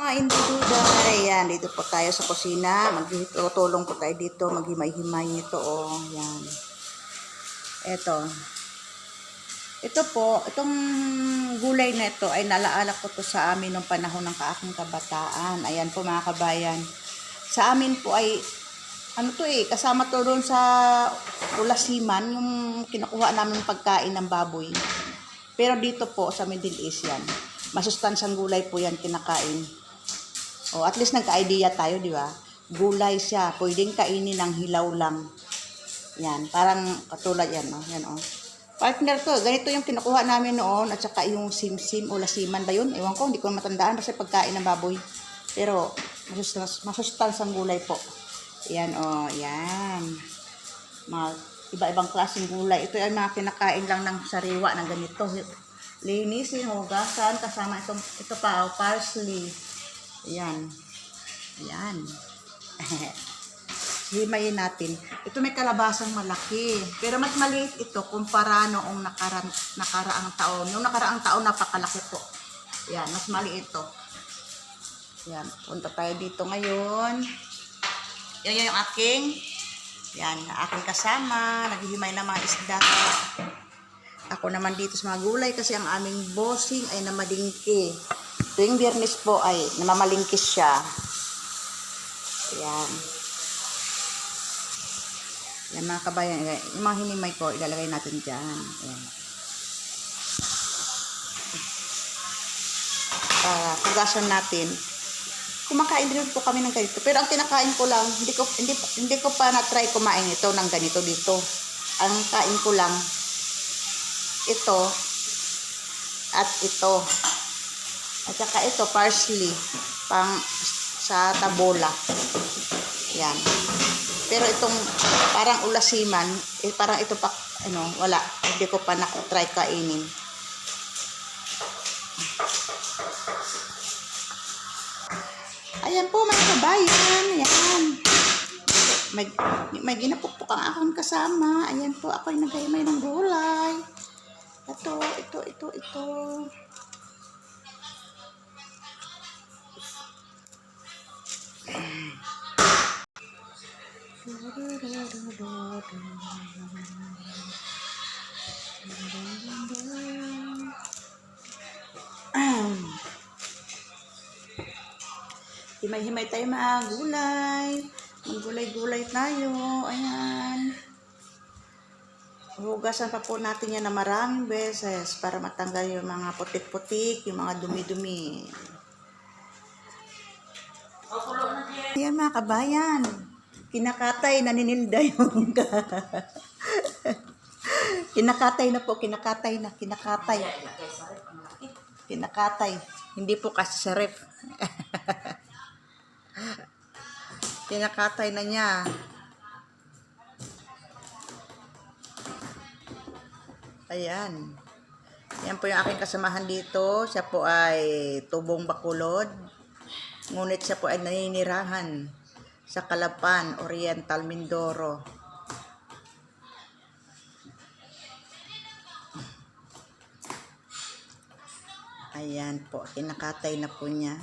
mga indiduda. Ayan, dito po tayo sa kusina. Magtutulong po tayo dito. Maghimay-himay nito. Oh, ayan. Ito po, itong gulay na ito ay nalaala ko to sa amin nung panahon ng aking kabataan. Ayan po mga kabayan. Sa amin po ay, kasama to doon sa ulasiman, yung kinukuha namin pagkain ng baboy. Pero dito po sa Middle East yan. Masustansyang gulay po yan kinakain. O at least nagka-idea tayo, di ba? Gulay siya. Pwedeng kainin ng hilaw lang. Yan. Parang katulad yan. Oh. Yan, oh. Partner to. Ganito yung kinukuha namin noon. At saka yung simsim o lasiman ba yun? Ewan ko. Hindi ko matandaan kasi pagkain ng baboy. Pero masustansyang gulay po. Yan, oh. Yan. Mga iba-ibang klaseng gulay. Ito ay mga kinakain lang ng sariwa ng ganito. Linisin, hugasan, kasama ito pa, oh, parsley. Ayan. Ayan. Himayin natin. Ito may kalabasang malaki. Pero mas maliit ito kumpara noong nakaraang taon. Yung nakaraang taon, napakalaki po. Ayan, mas maliit ito. Ayan, punta tayo dito ngayon. Yan yung aking, yan, aking kasama. Naghihimay ng mga isda. Ako naman dito sa mga gulay kasi ang aming bossing ay namalingki. Tuwing Biyernes po ay namamalingkis siya. Ayan. Yan mga kabayan. Yung mga hinimay ko, ilalagay natin dyan. Ayan. Para pugasan natin. Kumakain din po kami ng ganito. Pero ang kinakain ko lang, hindi ko pa na-try kumain ito ng ganito dito. Ang kain ko lang, ito at ito. At saka ito, parsley, pang sa tabola. Yan. Pero itong parang ulasiman, parang ito pa, wala. Hindi ko pa na-try kainin. Ayan po mga kabayan. Ayan. May ginapukpok ang akong kasama. Ayan po, ako ay nagahimay ng gulay. Ito. Himay-himay tayo mga gulay. Maggulay-gulay tayo. Ayan. Hugasan pa po natin yan na maraming beses para matanggal yung mga putik-putik, yung mga dumi-dumi. Ayan mga kabayan. Kinakatay, naninilda yung kinakatay na po, kinakatay. Kinakatay. Hindi po kasi sa ref. Kinakatay na niya. Ayan. Yan po yung aking kasamahan dito. Siya po ay tubong Bacolod. Ngunit siya po ay naninirahan sa Calapan, Oriental, Mindoro. Ayan po. Kinakatay na po niya.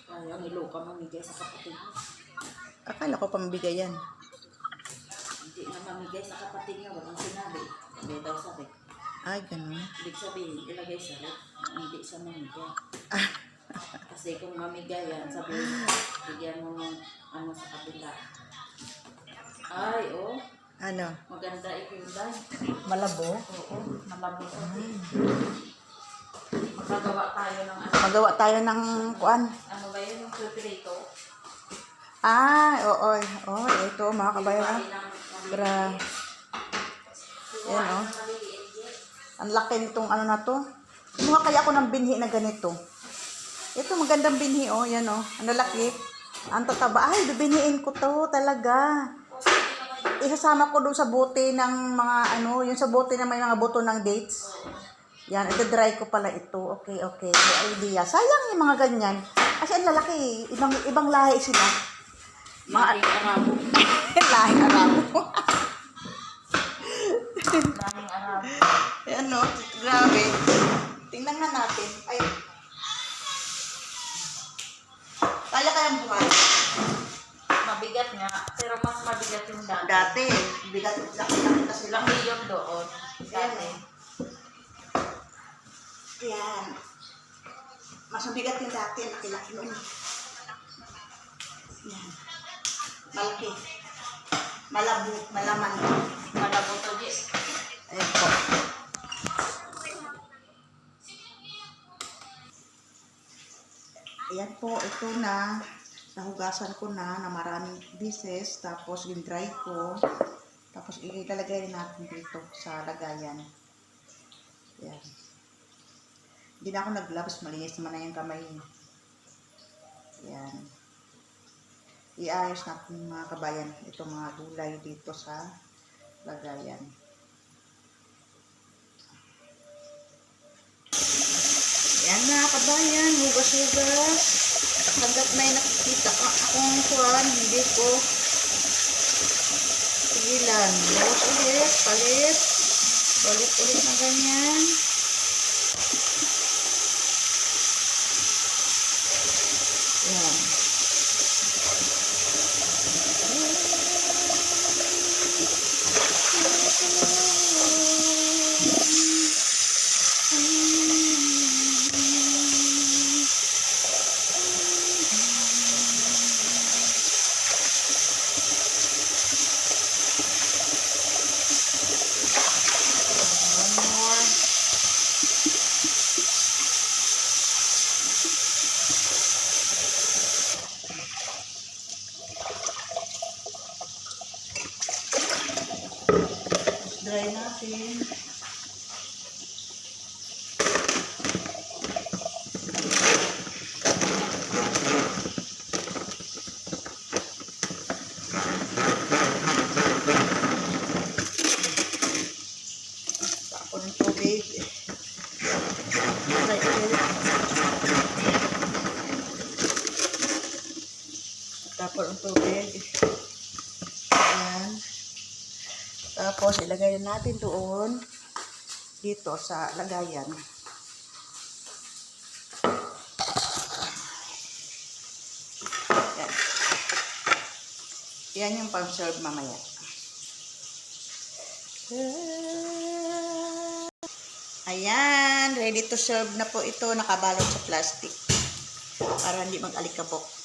Ayaw, niluka mamigay sa kapatid mo. Akala ko pamabigay yan. Hindi na mamigay sa kapatid niya, walang sinabi. Hindi daw sabi. Ay, ganun. Ibig sabihin, ilagay sa rep. Hindi siya mamigay. Kasi kung mamigay yan, sabihin, bigyan mo ng sa kapila. Ay, oh. Ano? Maganda ikulay. Malabo? Oo, malabo sa Magagawa tayo ng Magawa tayo ng kuan. Ano ba yun, yung preparato? Oo. Ito mga kabayan. Yan, oh. Ang laki nitong na to. Kumuha kaya ako ng binhi na ganito. Ito, magandang binhi, oh. Yan, oh. Ang lalaki. Ang tataba. Ay, bibinhiin ko to talaga. Isasama ko doon sa bote ng mga, yung sa bote na may mga buto ng dates. Yan, ito dry ko pala ito. Okay. May idea. Sayang yung mga ganyan. Kasi ang lalaki, ibang lahi sila. Lahing Arabo. Lahing Arabo. Lahing Arabo. Ano, grabe. Tingnan nga natin. Ay. Kailan kayang buhay? Mabigat nga, pero mas mabigat yung dati. Dati, bigat laki-laki kasi lang. Laki yung doon. Dati. Yan. Mas mabigat yung dati, laki-laki nun. Yan. Malaki. Malabo, malaman. Malabo to, Jess. Ayan po. Ayan po, ito na. Nahugasan ko na maraming beses. Tapos, in-dry ko. Tapos, ilalagay rin natin dito sa lagayan. Ayan. Hindi na ako nag-gloves. Malinis naman na yung kamay. Ayan. Iayos natin mga kabayan. Itong mga gulay dito sa lagayan. Ayan mga kabayan. Hugas-hugas. Hanggat may nakikita akong kuwan, hindi ko pigilan. Bawas ulit, palit. Palit ulit na ganyan. Ayan. One more. Dry natin. Tapon ng tubig. Dry ulit. Tapon ng tubig. Ayan. Tapos, ilagay na natin doon dito sa lagayan. Yan. Yan yung pang-serve mamaya. Ayan, ready to serve na po ito. Nakabalot sa plastic para hindi mag-alikabok.